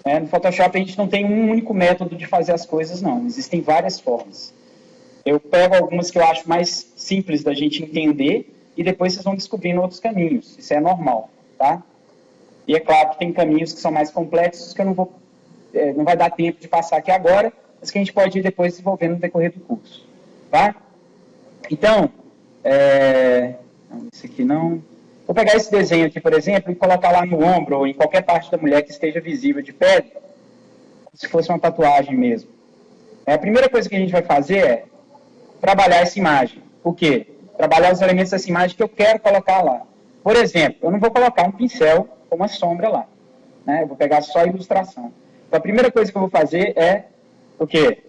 No Photoshop a gente não tem um único método de fazer as coisas, não. Existem várias formas. Eu pego algumas que eu acho mais simples da gente entender e depois vocês vão descobrindo outros caminhos. Isso é normal, tá? E é claro que tem caminhos que são mais complexos que eu não vai dar tempo de passar aqui agora, mas que a gente pode ir depois desenvolvendo no decorrer do curso, tá? Então, não, esse aqui não. Vou pegar esse desenho aqui, por exemplo, e colocar lá no ombro ou em qualquer parte da mulher que esteja visível de pele, como se fosse uma tatuagem mesmo. A primeira coisa que a gente vai fazer é trabalhar essa imagem. Por quê? Trabalhar os elementos dessa imagem que eu quero colocar lá. Por exemplo, eu não vou colocar um pincel com uma sombra lá. Né? Eu vou pegar só a ilustração. Então, a primeira coisa que eu vou fazer é o quê?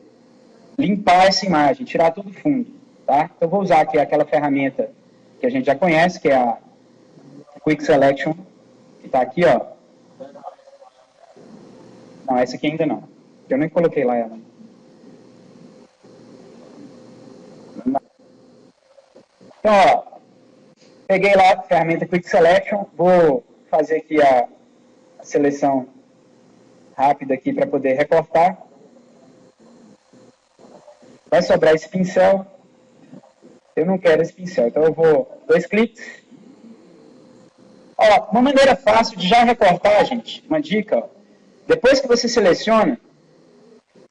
Limpar essa imagem, tirar todo o fundo. Tá? Então, eu vou usar aqui aquela ferramenta que a gente já conhece, que é a Quick Selection, que está aqui, ó. Não, essa aqui ainda não. Eu nem coloquei lá ela. Então, ó, peguei lá a ferramenta Quick Selection, vou fazer aqui a seleção rápida aqui para poder recortar. Vai sobrar esse pincel. Eu não quero esse pincel, então eu vou 2 cliques. Ó, uma maneira fácil de já recortar, gente, uma dica, ó. Depois que você seleciona,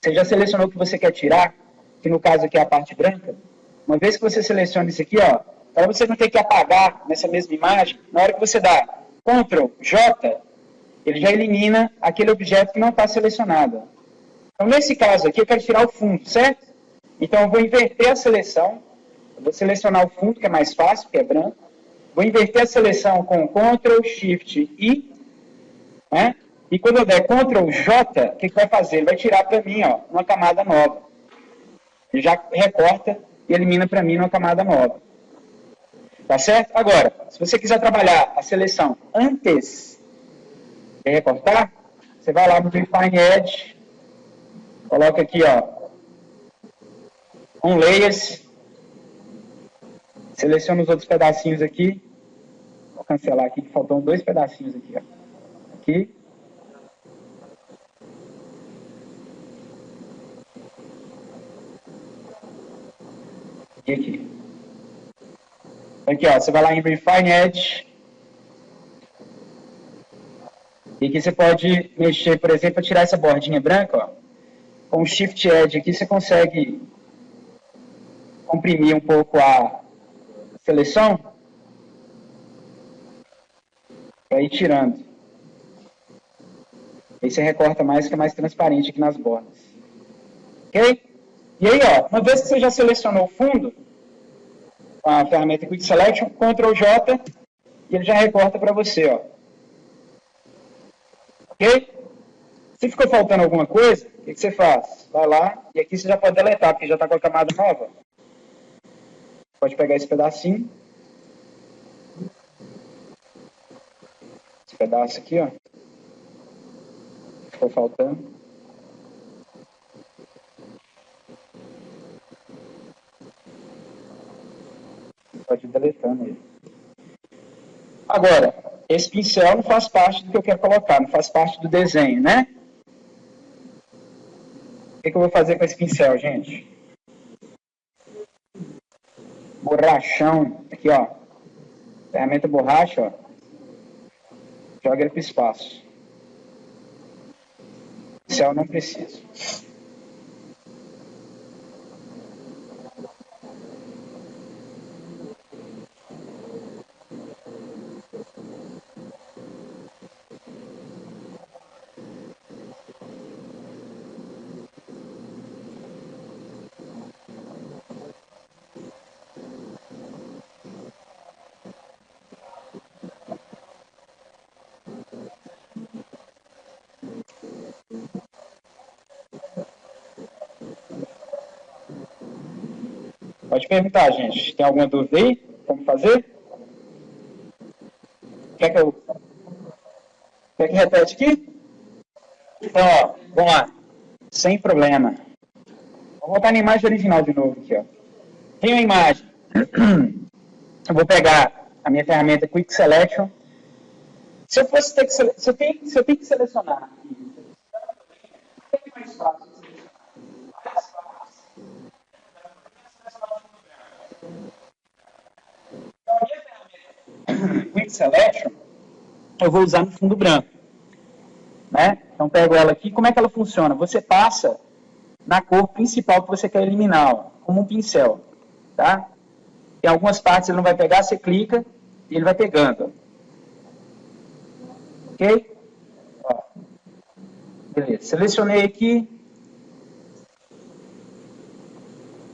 você já selecionou o que você quer tirar, que no caso aqui é a parte branca. Uma vez que você seleciona isso aqui, ó, para você não ter que apagar nessa mesma imagem, na hora que você dá Ctrl J, ele já elimina aquele objeto que não está selecionado. Então, nesse caso aqui, eu quero tirar o fundo, certo? Então, eu vou inverter a seleção. Eu vou selecionar o fundo, que é mais fácil, que é branco. Vou inverter a seleção com Ctrl, Shift, I. Né? E quando eu der Ctrl J, o que vai fazer? Ele vai tirar para mim, ó, uma camada nova. Ele já recorta e elimina para mim uma camada nova. Tá certo? Agora, se você quiser trabalhar a seleção antes de recortar, você vai lá no Refine Edge, coloca aqui, ó, On Layers, seleciona os outros pedacinhos aqui. Vou cancelar aqui, que faltam 2 pedacinhos aqui, ó. Aqui. E aqui. Aqui, ó, você vai lá em Refine Edge. E aqui você pode mexer, por exemplo, para tirar essa bordinha branca, ó. Com o Shift Edge aqui você consegue comprimir um pouco a seleção para ir tirando. Aí você recorta mais, fica mais transparente aqui nas bordas. Ok? E aí, ó, uma vez que você já selecionou o fundo, com a ferramenta Quick Selection, Ctrl J, e ele já recorta para você, ó. Ok? Se ficou faltando alguma coisa, o que você faz? Vai lá, e aqui você já pode deletar, porque já está com a camada nova. Pode pegar esse pedacinho. Esse pedaço aqui, ó. Ficou faltando. Pode ir deletando ele. Agora, esse pincel não faz parte do que eu quero colocar, não faz parte do desenho, né? O que eu vou fazer com esse pincel, gente? Borrachão, aqui, ó. Ferramenta borracha, ó. Joga ele para o espaço. Pincel não precisa. Pode perguntar, gente. Tem alguma dúvida aí? Como fazer? Quer que repete aqui? Então, ó, vamos lá. Sem problema. Vou voltar na imagem original de novo aqui, ó. Tem uma imagem. Eu vou pegar a minha ferramenta Quick Selection. Se eu fosse ter que se eu tenho que selecionar mais fácil de selecionar. Então, a minha ferramenta Quick Selection, eu vou usar no fundo branco. Né? Então, pego ela aqui. Como é que ela funciona? Você passa na cor principal que você quer eliminar, ó, como um pincel. Tá? Tem algumas partes ele não vai pegar, você clica e ele vai pegando. Ok? Ó. Beleza. Selecionei aqui.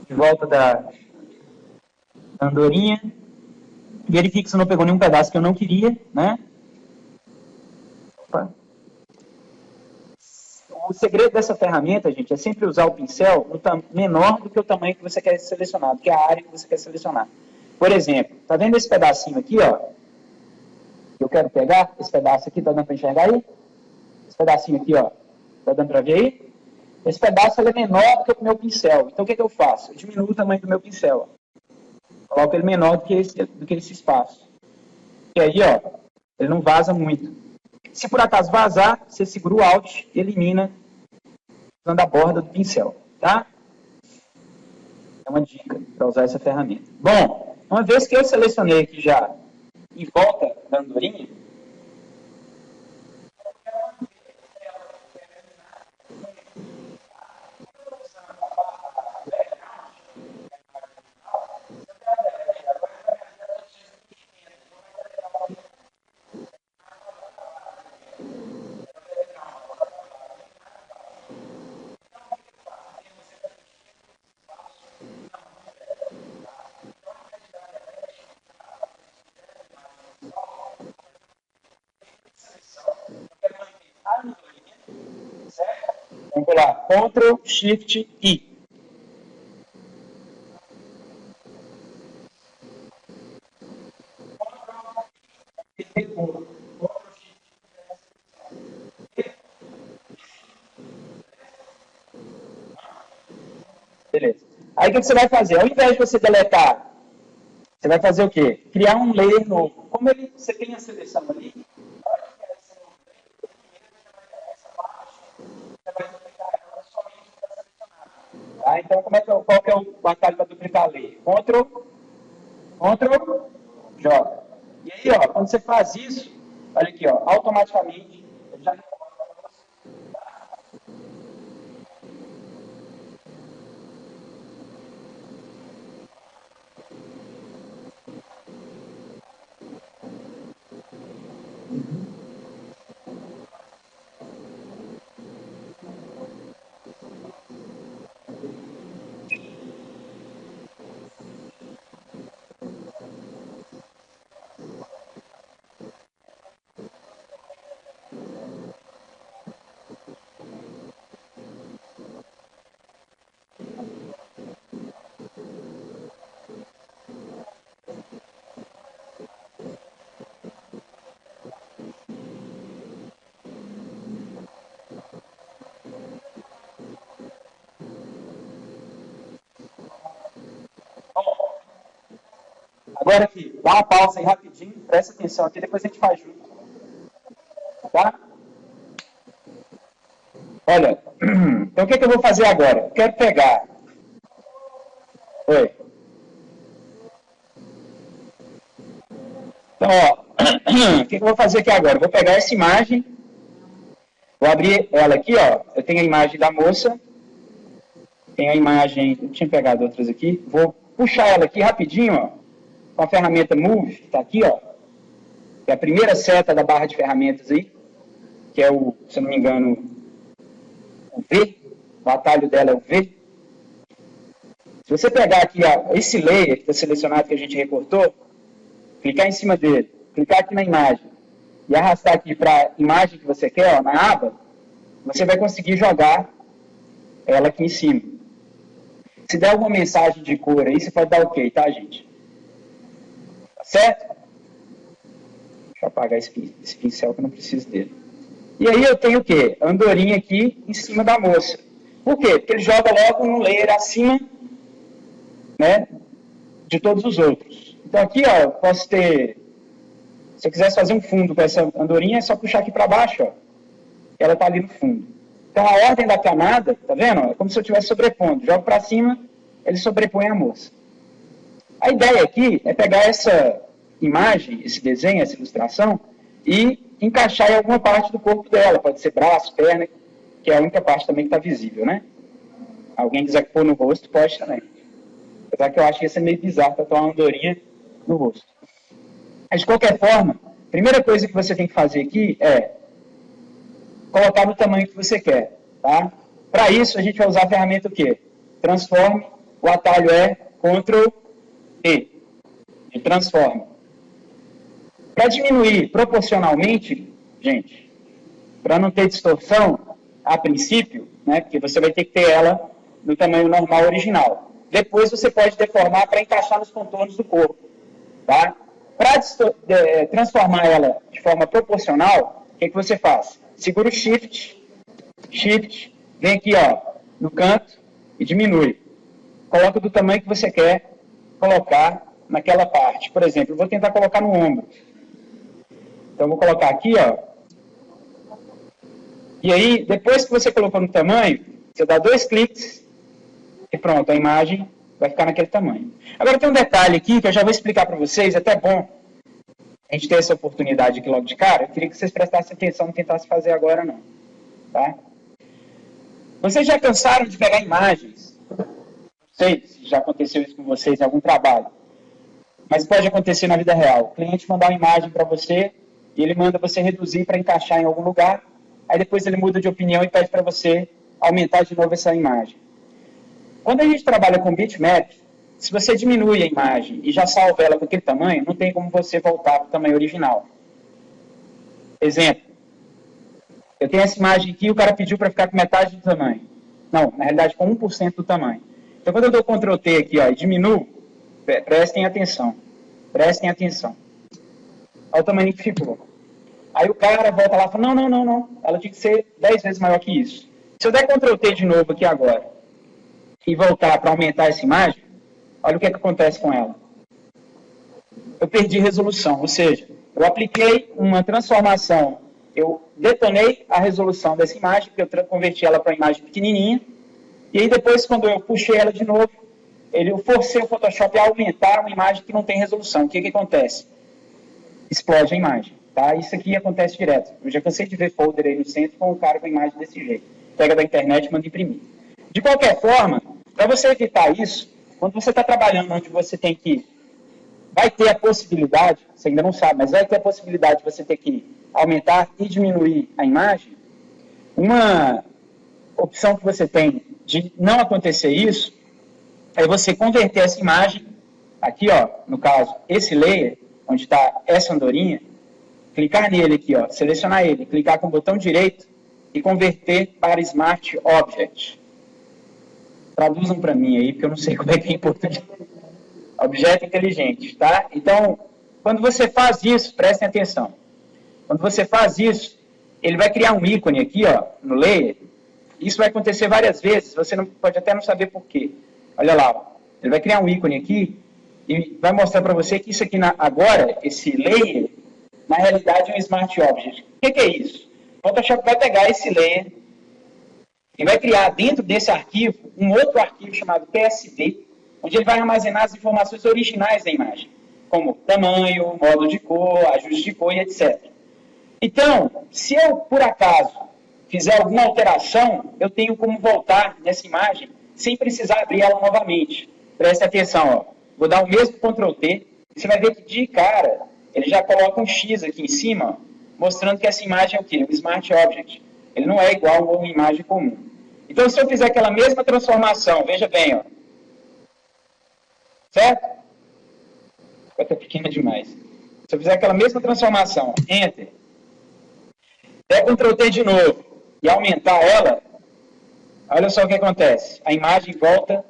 De volta da andorinha. Verifique se não pegou nenhum pedaço que eu não queria, né? Opa. O segredo dessa ferramenta, gente, é sempre usar o pincel menor do que o tamanho que você quer selecionar, do que a área que você quer selecionar. Por exemplo, tá vendo esse pedacinho aqui, ó? Eu quero pegar esse pedaço aqui, tá dando para enxergar aí? Esse pedacinho aqui, ó, tá dando para ver aí? Esse pedaço ele é menor do que o meu pincel. Então, o que eu faço? Eu diminuo o tamanho do meu pincel, ó. Coloco ele menor do que esse espaço. E aí, ó, ele não vaza muito. Se por acaso vazar, você segura o Alt e elimina usando a borda do pincel, tá? É uma dica para usar essa ferramenta. Bom, uma vez que eu selecionei aqui já em volta da andorinha, vamos lá, Ctrl, Shift, I. Beleza. Aí o que você vai fazer? Ao invés de você deletar, você vai fazer o quê? Criar um layer novo. Como você tem a seleção ali, tá? Então, qual que é o atalho para duplicar a layer? Ctrl, J. E aí, ó, quando você faz isso, olha aqui, ó, automaticamente, ele já Agora aqui, dá uma pausa aí rapidinho, presta atenção aqui, depois a gente faz junto. Tá? Olha, então o que eu vou fazer agora? Eu quero pegar. Oi. Então, ó, o que eu vou fazer aqui agora? Eu vou pegar essa imagem, vou abrir ela aqui, ó. Eu tenho a imagem da moça, tenho a imagem, eu tinha pegado outras aqui, vou puxar ela aqui rapidinho, ó. Com a ferramenta Move, que está aqui, ó, que é a primeira seta da barra de ferramentas aí, que é o, se eu não me engano, o V, o atalho dela é o V. Se você pegar aqui, ó, esse layer que está selecionado, que a gente recortou, clicar em cima dele, clicar aqui na imagem e arrastar aqui para a imagem que você quer, ó, na aba, você vai conseguir jogar ela aqui em cima. Se der alguma mensagem de cor aí, você pode dar OK, tá, gente? Certo? Deixa eu apagar esse pincel que eu não preciso dele. E aí eu tenho o quê? A andorinha aqui em cima da moça. Por quê? Porque ele joga logo no layer acima, né, de todos os outros. Então aqui, ó, eu posso ter... Se eu quisesse fazer um fundo com essa andorinha, é só puxar aqui para baixo, ó. Ela está ali no fundo. Então, a ordem da camada, tá vendo? É como se eu estivesse sobrepondo. Jogo para cima, ele sobrepõe a moça. A ideia aqui é pegar essa imagem, esse desenho, essa ilustração, e encaixar em alguma parte do corpo dela. Pode ser braço, perna, que é a única parte também que está visível, né? Alguém quiser pôr no rosto, pode também. Apesar que eu acho que isso é meio bizarro para tomar uma andorinha no rosto. Mas, de qualquer forma, a primeira coisa que você tem que fazer aqui é colocar no tamanho que você quer, tá? Para isso, a gente vai usar a ferramenta o quê? Transforme, o atalho é Ctrl+E, de Transforme. Para diminuir proporcionalmente, gente, para não ter distorção, a princípio, né, porque você vai ter que ter ela no tamanho normal original. Depois você pode deformar para encaixar nos contornos do corpo, tá? Para transformar ela de forma proporcional, o que você faz? Segura o Shift, vem aqui, ó, no canto e diminui. Coloca do tamanho que você quer colocar naquela parte. Por exemplo, eu vou tentar colocar no ombro. Então, eu vou colocar aqui, ó. E aí, depois que você colocou no tamanho, você dá 2 cliques e pronto, a imagem vai ficar naquele tamanho. Agora, tem um detalhe aqui que eu já vou explicar para vocês, é até bom a gente ter essa oportunidade aqui logo de cara. Eu queria que vocês prestassem atenção, não tentassem fazer agora, não. Tá? Vocês já cansaram de pegar imagens? Não sei se já aconteceu isso com vocês em algum trabalho. Mas pode acontecer na vida real. O cliente mandar uma imagem para você e ele manda você reduzir para encaixar em algum lugar. Aí depois ele muda de opinião e pede para você aumentar de novo essa imagem. Quando a gente trabalha com bitmap, se você diminui a imagem e já salva ela com aquele tamanho, não tem como você voltar para o tamanho original. Exemplo. Eu tenho essa imagem aqui e o cara pediu para ficar com metade do tamanho. Não, na realidade com 1% do tamanho. Então quando eu dou Ctrl T aqui, ó, e diminuo, prestem atenção. Prestem atenção. Olha o tamanho que ficou. Aí o cara volta lá e fala, não. Ela tinha que ser 10 vezes maior que isso. Se eu der Ctrl T de novo aqui agora e voltar para aumentar essa imagem, olha o que acontece com ela. Eu perdi resolução, ou seja, eu apliquei uma transformação, eu detonei a resolução dessa imagem, porque eu converti ela para uma imagem pequenininha, e aí depois, quando eu puxei ela de novo, eu forcei o Photoshop a aumentar uma imagem que não tem resolução. O que acontece? Explode a imagem. Tá? Isso aqui acontece direto. Eu já cansei de ver folder aí no centro com um cara com a imagem desse jeito. Pega da internet e manda imprimir. De qualquer forma, para você evitar isso, quando você está trabalhando onde você tem que... Vai ter a possibilidade, você ainda não sabe, mas vai ter a possibilidade de você ter que aumentar e diminuir a imagem. Uma opção que você tem de não acontecer isso é você converter essa imagem, aqui, ó, no caso, esse layer, onde está essa andorinha, clicar nele aqui, ó, selecionar ele, clicar com o botão direito e converter para Smart Object. Traduzam para mim aí, porque eu não sei como é que é em português. Objeto inteligente, tá? Então, quando você faz isso, prestem atenção. Quando você faz isso, ele vai criar um ícone aqui, ó, no layer. Isso vai acontecer várias vezes, você não, pode até não saber por quê. Olha lá, ó. Ele vai criar um ícone aqui e vai mostrar para você que isso aqui agora, esse layer, na realidade é um Smart Object. O que é isso? O Photoshop vai pegar esse layer e vai criar dentro desse arquivo um outro arquivo chamado PSD, onde ele vai armazenar as informações originais da imagem, como tamanho, modo de cor, ajuste de cor e etc. Então, se eu, por acaso, fizer alguma alteração, eu tenho como voltar nessa imagem sem precisar abrir ela novamente. Preste atenção, ó. Vou dar o mesmo Ctrl T, e você vai ver que de cara ele já coloca um X aqui em cima, ó, mostrando que essa imagem é o quê? Um Smart Object. Ele não é igual a uma imagem comum. Então, se eu fizer aquela mesma transformação, veja bem, ó. Certo? Vai estar pequena demais. Se eu fizer aquela mesma transformação, Enter, der Ctrl T de novo e aumentar ela, olha só o que acontece. A imagem volta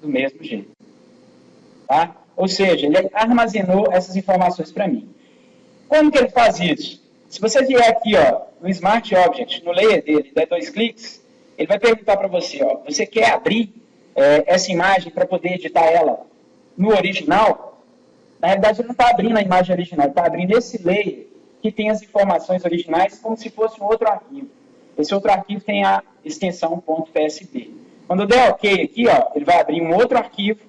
do mesmo jeito. Tá? Ou seja, ele armazenou essas informações para mim. Como que ele faz isso? Se você vier aqui, ó, no Smart Object, no layer dele, der 2 cliques, ele vai perguntar para você, ó, você quer abrir essa imagem para poder editar ela no original? Na realidade, ele não está abrindo a imagem original, ele está abrindo esse layer que tem as informações originais como se fosse um outro arquivo. esse outro arquivo tem a extensão .psd. Quando eu der OK aqui, ó, ele vai abrir um outro arquivo,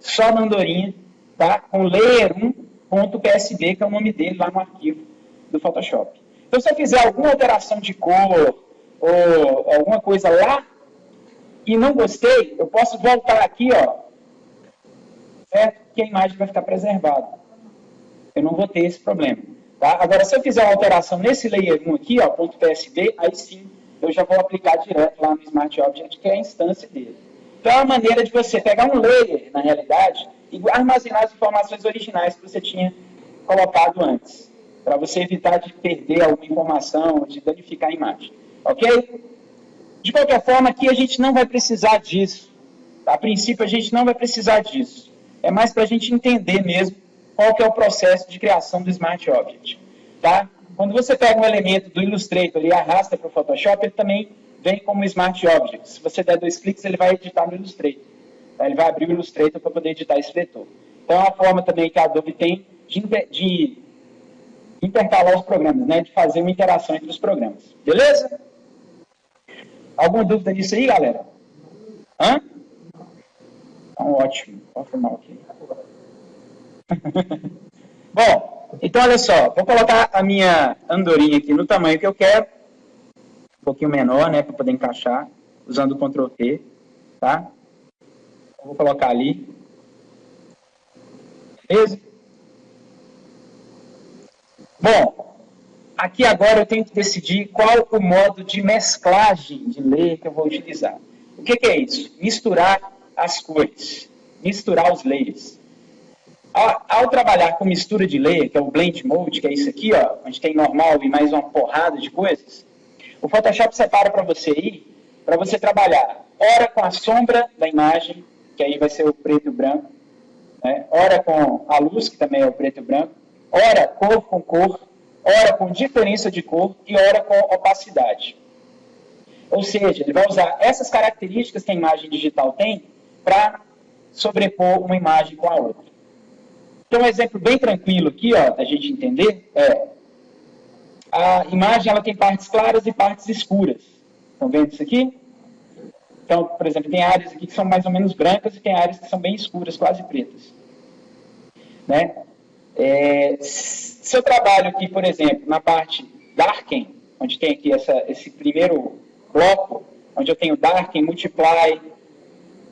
só na andorinha, tá? Com layer1.psd, que é o nome dele lá no arquivo do Photoshop. Então, se eu fizer alguma alteração de cor ou alguma coisa lá e não gostei, eu posso voltar aqui, ó, certo? Que a imagem vai ficar preservada. Eu não vou ter esse problema. Tá? Agora, se eu fizer uma alteração nesse layer 1 aqui, ó, .psd, aí sim eu já vou aplicar direto lá no Smart Object, que é a instância dele. Então, é uma maneira de você pegar um layer, na realidade, e armazenar as informações originais que você tinha colocado antes, para você evitar de perder alguma informação, de danificar a imagem. Ok? De qualquer forma, aqui a gente não vai precisar disso. A princípio, a gente não vai precisar disso. É mais para a gente entender mesmo qual que é o processo de criação do Smart Object. Tá? Quando você pega um elemento do Illustrator e arrasta para o Photoshop, ele também vem como Smart Object. Se você der 2 cliques, ele vai editar no Illustrator. Tá? Ele vai abrir o Illustrator para poder editar esse vetor. Então, é uma forma também que a Adobe tem de intercalar os programas, né? De fazer uma interação entre os programas. Beleza? Alguma dúvida nisso aí, galera? Hã? Então, ótimo. Vou filmar aqui. Bom, então olha só. Vou colocar a minha andorinha aqui no tamanho que eu quero. Um pouquinho menor, né? Para poder encaixar. Usando o Ctrl T. Tá? Vou colocar ali. Beleza? Bom, aqui agora eu tenho que decidir qual o modo de mesclagem de layer que eu vou utilizar. O que é isso? Misturar as cores, misturar os layers. Ao trabalhar com mistura de layer, que é o Blend Mode, que é isso aqui, ó, onde tem normal e mais uma porrada de coisas, o Photoshop separa para você aí, para você trabalhar, ora com a sombra da imagem, que aí vai ser o preto e o branco, né? Ora com a luz, que também é o preto e o branco, ora cor, ora com diferença de cor e ora com opacidade. Ou seja, ele vai usar essas características que a imagem digital tem para sobrepor uma imagem com a outra. Então, um exemplo bem tranquilo aqui, ó, da gente entender, é a imagem ela tem partes claras e partes escuras. Estão vendo isso aqui? Então, por exemplo, tem áreas aqui que são mais ou menos brancas e tem áreas que são bem escuras, quase pretas. Né? Se eu trabalho aqui, por exemplo, na parte Darken, onde tem aqui esse primeiro bloco, onde eu tenho Darken, Multiply,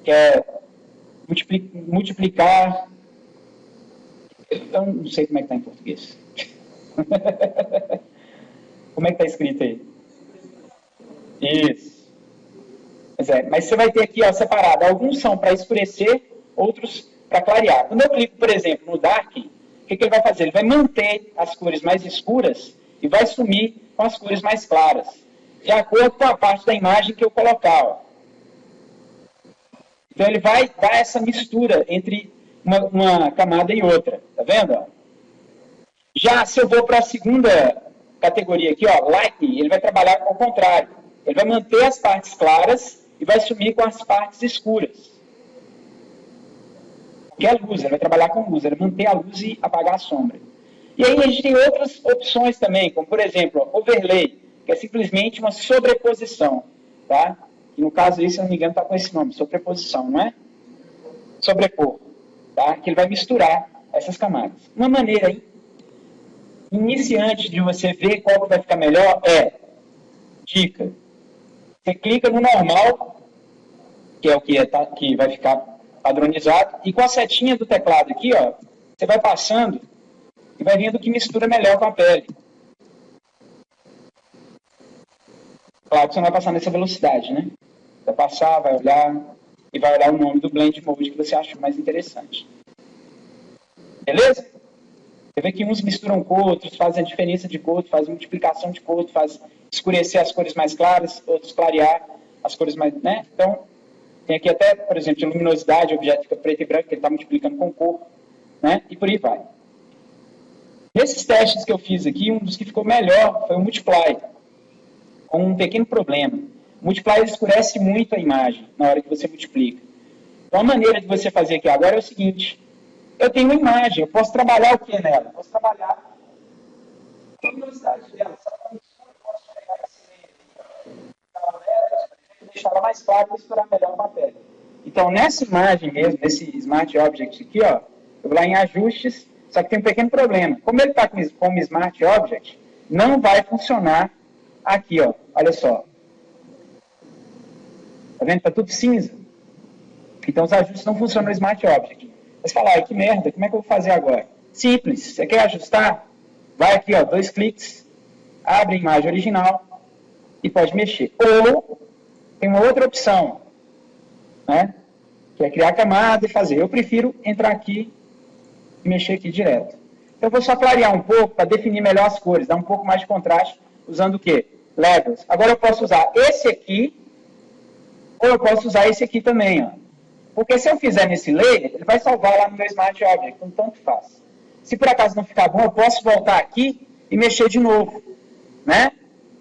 que é multiplicar. Eu não sei como é que está em português. Como é que está escrito aí? Isso. Mas você vai ter aqui, ó, separado. Alguns são para escurecer, outros para clarear. Quando eu clico, por exemplo, no Darken, o que ele vai fazer? Ele vai manter as cores mais escuras e vai sumir com as cores mais claras, de acordo com a parte da imagem que eu colocar. Ó. Então, ele vai dar essa mistura entre uma camada e outra. Tá vendo? Ó? Já se eu vou para a segunda categoria aqui, ó, Lightning, ele vai trabalhar ao contrário. Ele vai manter as partes claras e vai sumir com as partes escuras. Que é luz, ele vai trabalhar com luz, ele vai manter a luz e apagar a sombra. E aí a gente tem outras opções também, como por exemplo, ó, Overlay, que é simplesmente uma sobreposição. Tá? E no caso aí, se eu não me engano, está com esse nome, sobreposição, não é? Sobrepor. Tá? Que ele vai misturar essas camadas. Uma maneira iniciante de você ver qual que vai ficar melhor é, dica, você clica no normal, que é o que vai ficar padronizado, e com a setinha do teclado aqui, ó, você vai passando e vai vendo o que mistura melhor com a pele. Claro que você não vai passar nessa velocidade, né? Vai passar, vai olhar, e vai olhar o nome do Blend Mode que você achou mais interessante. Beleza? Você vê que uns misturam com outros, fazem a diferença de cor, fazem multiplicação de cor, faz escurecer as cores mais claras, outros clarear as cores mais... Né? Então, tem aqui até, por exemplo, de luminosidade, o objeto fica preto e branco, que ele está multiplicando com cor, né? E por aí vai. Nesses testes que eu fiz aqui, um dos que ficou melhor foi o Multiply, com um pequeno problema. O Multiply escurece muito a imagem na hora que você multiplica. Então, a maneira de você fazer aqui agora é o seguinte: eu tenho uma imagem, eu posso trabalhar o que nela? Eu posso trabalhar a luminosidade dela. Só para eu posso pegar esse meio aqui. deixar ela mais clara e misturar melhor na tela. Então, nessa imagem mesmo, nesse Smart Object aqui, ó, eu vou lá em ajustes, só que tem um pequeno problema. Como ele está como Smart Object, não vai funcionar aqui, ó. Olha só. Tá vendo? Está tudo cinza. Então, os ajustes não funcionam no Smart Object. Você fala, que merda, como é que eu vou fazer agora? Simples. Você quer ajustar? Vai aqui, ó, 2 cliques, abre a imagem original e pode mexer. Ou, tem uma outra opção, né? Que é criar camada e fazer. Eu prefiro entrar aqui e mexer aqui direto. Então, eu vou só clarear um pouco para definir melhor as cores, dar um pouco mais de contraste, usando o quê? Levels. Agora eu posso usar esse aqui, ou eu posso usar esse aqui também, ó. Porque se eu fizer nesse layer, ele vai salvar lá no meu Smart Object, então tanto faz. Se por acaso não ficar bom, eu posso voltar aqui e mexer de novo, né?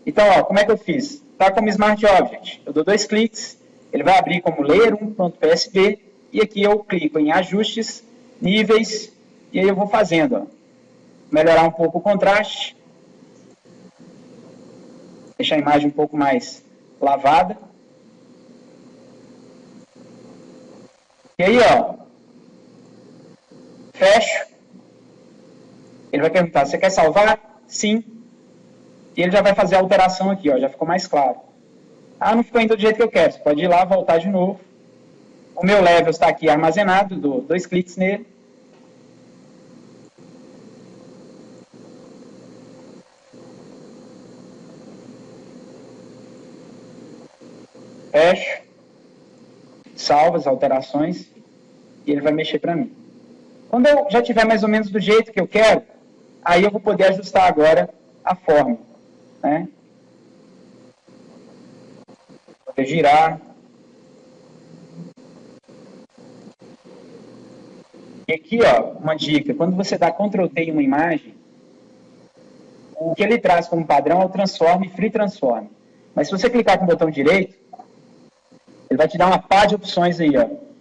Então, ó, como é que eu fiz? Tá como Smart Object. Eu dou 2 cliques, ele vai abrir como layer1.psd, e aqui eu clico em ajustes, níveis, e aí eu vou fazendo, ó. Melhorar um pouco o contraste, deixar a imagem um pouco mais lavada. E aí, ó, fecho. Ele vai perguntar, você quer salvar? Sim. E ele já vai fazer a alteração aqui, ó, já ficou mais claro. Ah, não ficou ainda do jeito que eu quero. Você pode ir lá, voltar de novo. O meu level está aqui armazenado, dou 2 cliques nele. Fecho. Salvo as alterações. E ele vai mexer para mim. Quando eu já tiver mais ou menos do jeito que eu quero, aí eu vou poder ajustar agora a forma, né? Vou poder girar. E aqui, ó, uma dica. Quando você dá Ctrl T em uma imagem, o que ele traz como padrão é o Transform e Free Transform. Mas se você clicar com o botão direito, ele vai te dar uma pá de opções aí, ó.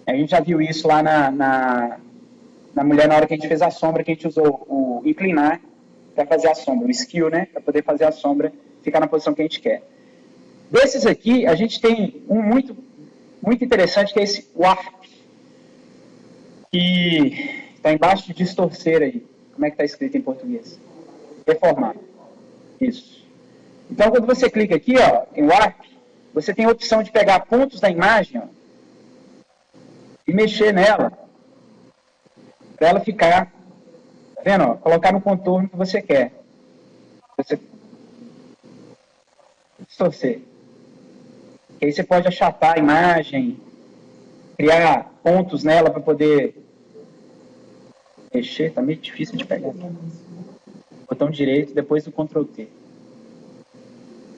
A gente já viu isso lá na mulher na hora que a gente fez a sombra, que a gente usou o inclinar para fazer a sombra, o skill, né? Para poder fazer a sombra ficar na posição que a gente quer. Desses aqui, a gente tem um muito interessante, que é esse Warp, que está embaixo de distorcer aí. Como é que está escrito em português? Deformar. Isso. Então, quando você clica aqui, ó, em Warp, você tem a opção de pegar pontos da imagem, ó, e mexer nela, para ela ficar, tá vendo? Ó, colocar no contorno que você quer. Você distorcer. E aí você pode achatar a imagem, criar pontos nela para poder mexer. Tá meio difícil de pegar. Botão direito, depois do Ctrl T.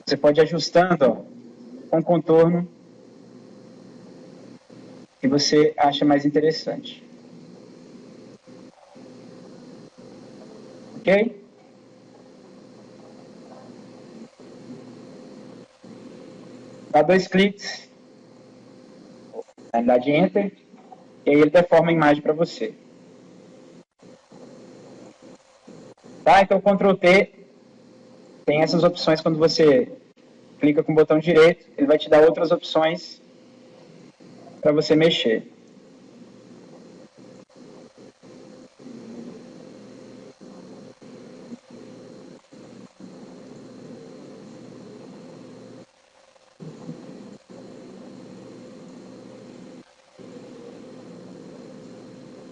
Você pode ir ajustando, ó, com o contorno que você acha mais interessante. Ok? Dá 2 cliques, dá de Enter, e aí ele deforma a imagem para você. Tá? Então, Ctrl T tem essas opções quando você clica com o botão direito, ele vai te dar outras opções para você mexer.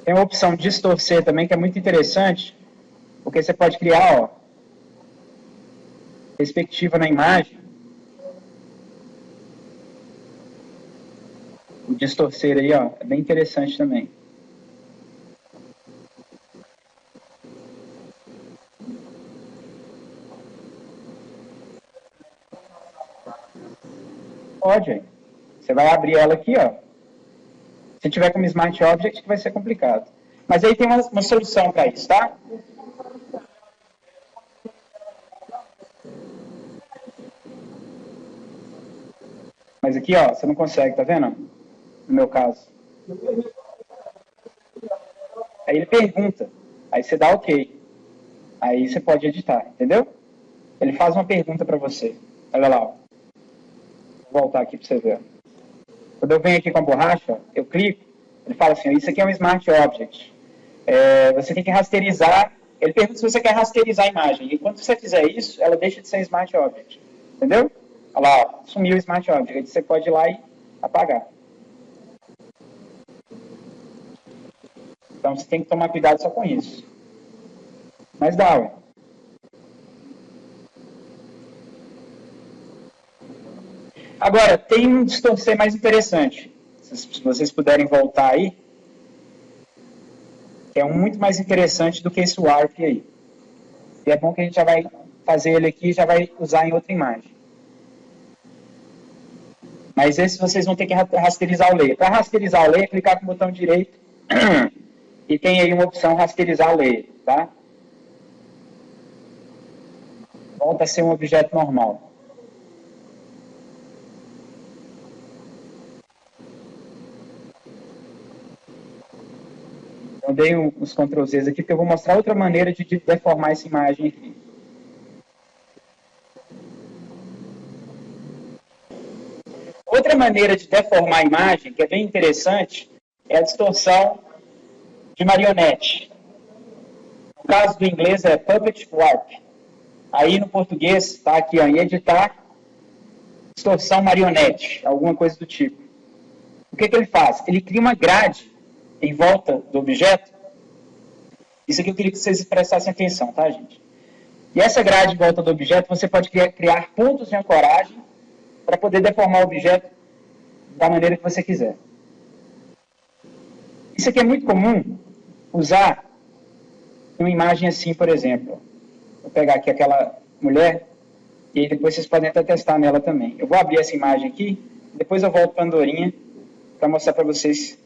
Tem uma opção de distorcer também, que é muito interessante, porque você pode criar, ó, perspectiva na imagem. O distorcer aí, ó, é bem interessante também. Pode. Você vai abrir ela aqui, ó. Se tiver como Smart Object, vai ser complicado. Mas aí tem uma solução para isso, tá? Mas aqui, ó, você não consegue, tá vendo? No meu caso. Aí ele pergunta. Aí você dá OK. Aí você pode editar, entendeu? Ele faz uma pergunta para você. Olha lá, ó. Vou voltar aqui para você ver. Quando eu venho aqui com a borracha, eu clico, ele fala assim, isso aqui é um Smart Object. Você tem que rasterizar. Ele pergunta se você quer rasterizar a imagem. E quando você fizer isso, ela deixa de ser Smart Object. Entendeu? Olha lá, ó, sumiu o Smart Object. Aí você pode ir lá e apagar. Então você tem que tomar cuidado só com isso. Mas dá, ué. Agora, tem um distorcer mais interessante. Se vocês puderem voltar aí. É um muito mais interessante do que esse warp aí. E é bom que a gente já vai fazer ele aqui e já vai usar em outra imagem. Mas esse vocês vão ter que rasterizar o layer. Para rasterizar o layer, clicar com o botão direito e tem aí uma opção rasterizar o layer, tá? Volta a ser um objeto normal. Eu dei os Ctrl Zs aqui porque eu vou mostrar outra maneira de deformar essa imagem aqui. Outra maneira de deformar a imagem, que é bem interessante, é a distorção de marionete. No caso do inglês é Puppet Warp. Aí no português está aqui, ó, em editar, distorção marionete, alguma coisa do tipo. O que ele faz? Ele cria uma grade em volta do objeto. Isso aqui eu queria que vocês prestassem atenção, tá, gente? E essa grade em volta do objeto, você pode criar pontos de ancoragem para poder deformar o objeto da maneira que você quiser. Isso aqui é muito comum usar uma imagem assim, por exemplo. Vou pegar aqui aquela mulher e depois vocês podem até testar nela também. Eu vou abrir essa imagem aqui, depois eu volto para a andorinha para mostrar para vocês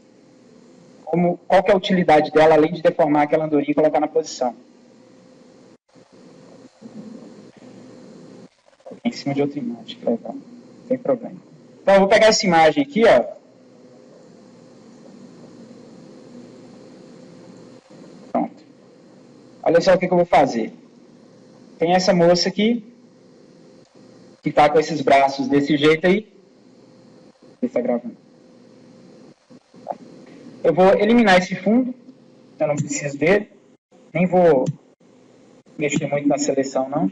qual que é a utilidade dela, além de deformar aquela andorinha e colocar na posição. Em cima de outra imagem, que legal. Não tem problema. Então, eu vou pegar essa imagem aqui, ó. Pronto. Olha só o que eu vou fazer. Tem essa moça aqui, que está com esses braços desse jeito aí. Você está gravando. Eu vou eliminar esse fundo, eu não preciso dele. Nem vou mexer muito na seleção, não.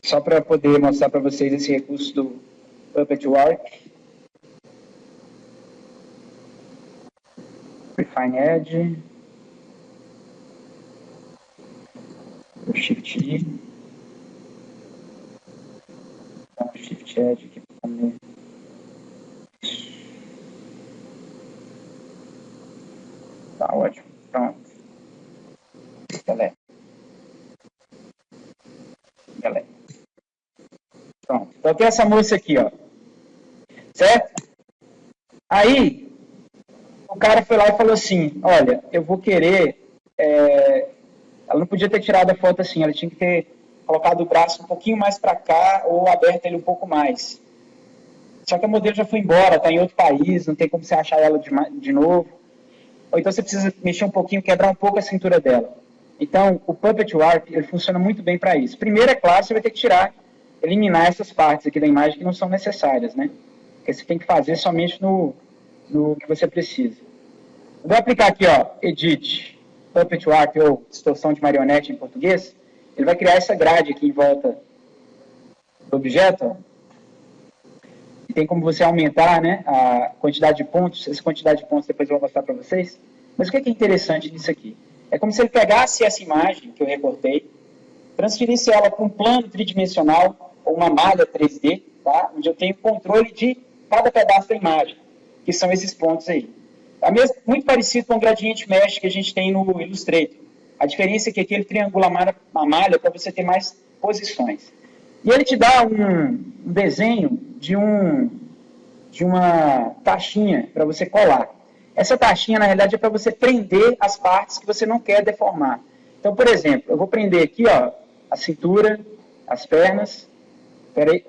Só para poder mostrar para vocês esse recurso do Puppet Warp. Refine Edge. O Shift I. Então, Shift Edge aqui para comer. Tá ótimo. Pronto. Delete. Delete. Pronto. Então tem essa moça aqui, ó. Certo? Aí, o cara foi lá e falou assim, olha, eu vou querer... Ela não podia ter tirado a foto assim, ela tinha que ter colocado o braço um pouquinho mais para cá ou aberto ele um pouco mais. Só que a modelo já foi embora, está em outro país, não tem como você achar ela de novo. Ou então você precisa mexer um pouquinho, quebrar um pouco a cintura dela. Então, o Puppet Warp, ele funciona muito bem para isso. Primeiro, é claro, você vai ter que eliminar essas partes aqui da imagem que não são necessárias, né? Porque você tem que fazer somente no que você precisa. Eu vou aplicar aqui, ó, Edit, Puppet Warp, ou distorção de marionete em português. Ele vai criar essa grade aqui em volta do objeto, ó. E tem como você aumentar, né, a quantidade de pontos. Essa quantidade de pontos depois eu vou mostrar para vocês. Mas o que é interessante nisso aqui? É como se ele pegasse essa imagem que eu recortei, transferisse ela para um plano tridimensional, ou uma malha 3D, tá? Onde eu tenho controle de cada pedaço da imagem, que são esses pontos aí. É muito parecido com o Gradient Mesh que a gente tem no Illustrator. A diferença é que aqui ele triangula a malha para você ter mais posições. E ele te dá um desenho de uma taxinha para você colar. Essa taxinha, na realidade, é para você prender as partes que você não quer deformar. Então, por exemplo, eu vou prender aqui, ó, a cintura, as pernas. Espera aí.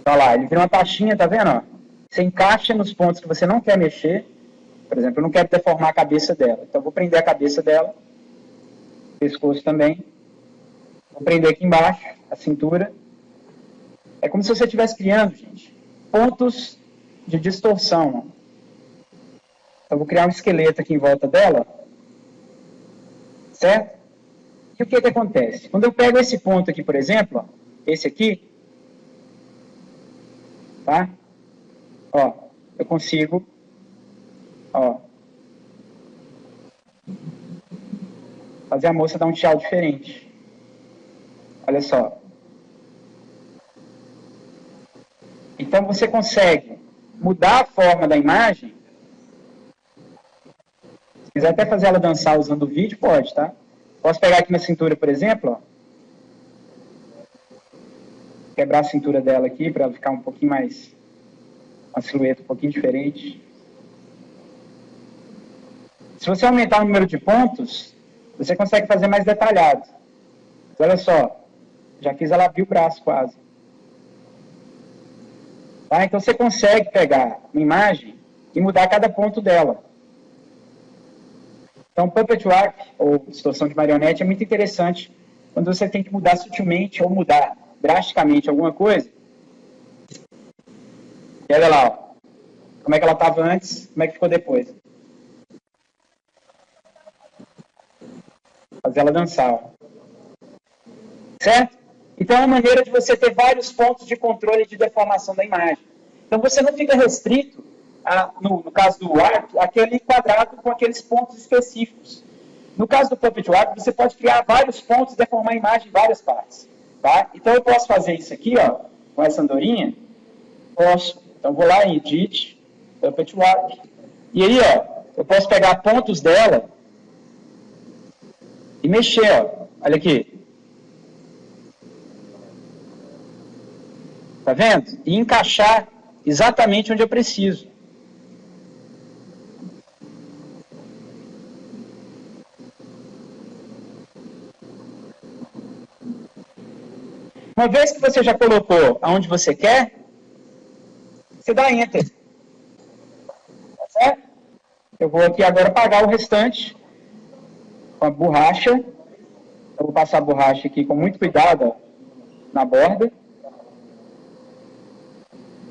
Olha lá, ele vira uma taxinha, tá vendo? Ó? Você encaixa nos pontos que você não quer mexer Por exemplo, eu não quero deformar a cabeça dela. Então, eu vou prender a cabeça dela, pescoço também. Vou prender aqui embaixo, a cintura. É como se você estivesse criando, gente, pontos de distorção. Então, eu vou criar um esqueleto aqui em volta dela. Certo? E o que acontece? Quando eu pego esse ponto aqui, por exemplo, ó, esse aqui, tá? Ó, eu consigo, ó, fazer a moça dar um tchau diferente. Olha só. Então, você consegue mudar a forma da imagem. Se quiser até fazer ela dançar usando o vídeo, pode, tá? Posso pegar aqui na cintura, por exemplo, ó. Quebrar a cintura dela aqui, para ela ficar um pouquinho mais... uma silhueta um pouquinho diferente. Se você aumentar o número de pontos, você consegue fazer mais detalhado. Mas olha só, já fiz ela abrir o braço quase. Tá? Então você consegue pegar uma imagem e mudar cada ponto dela. Então, Puppet Warp, ou distorção de marionete, é muito interessante quando você tem que mudar sutilmente ou mudar drasticamente alguma coisa. E olha lá, ó, como é que ela estava antes, como é que ficou depois. Fazer ela dançar. Ó. Certo? Então, é uma maneira de você ter vários pontos de controle de deformação da imagem. Então, você não fica restrito, no caso do Warp, aquele quadrado com aqueles pontos específicos. No caso do Puppet Warp, você pode criar vários pontos e deformar a imagem em várias partes. Tá? Então, eu posso fazer isso aqui, ó, com essa andorinha. Posso. Então, vou lá em Edit, Puppet Warp. E aí, ó, eu posso pegar pontos dela e mexer, ó. Olha aqui. Tá vendo? E encaixar exatamente onde eu preciso. Uma vez que você já colocou aonde você quer, você dá Enter. Tá certo? Eu vou aqui agora apagar o restante com a borracha. Eu vou passar a borracha aqui com muito cuidado, ó, na borda.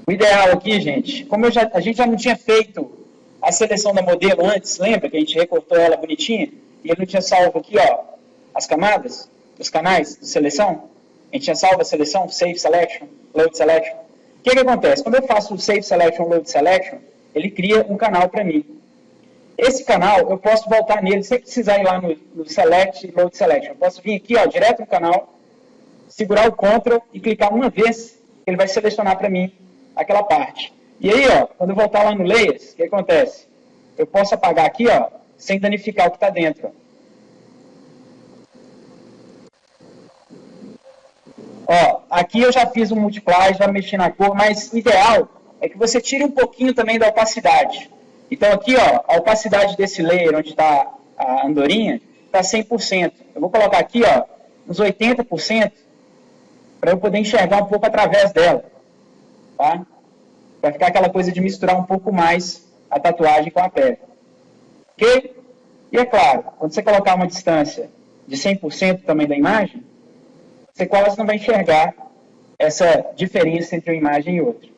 O ideal aqui, gente, como a gente já não tinha feito a seleção da modelo antes, lembra que a gente recortou ela bonitinha? E eu não tinha salvo aqui, ó, as camadas, os canais de seleção? A gente tinha salvo a seleção, Save Selection, Load Selection. O que acontece? Quando eu faço o Save Selection, Load Selection, ele cria um canal para mim. Esse canal, eu posso voltar nele sem precisar ir lá no Select e Load Selection. Eu posso vir aqui, ó, direto no canal, segurar o Ctrl e clicar uma vez, ele vai selecionar para mim aquela parte. E aí, ó, quando eu voltar lá no Layers, o que acontece? Eu posso apagar aqui, ó, sem danificar o que está dentro. Ó, aqui eu já fiz um multiply, já mexi na cor, mas o ideal é que você tire um pouquinho também da opacidade. Então aqui, ó, a opacidade desse layer, onde está a andorinha, está 100%. Eu vou colocar aqui, ó, uns 80%, para eu poder enxergar um pouco através dela. Tá? Vai ficar aquela coisa de misturar um pouco mais a tatuagem com a pele. Ok? E é claro, quando você colocar uma distância de 100% também da imagem, você quase não vai enxergar essa diferença entre uma imagem e outra.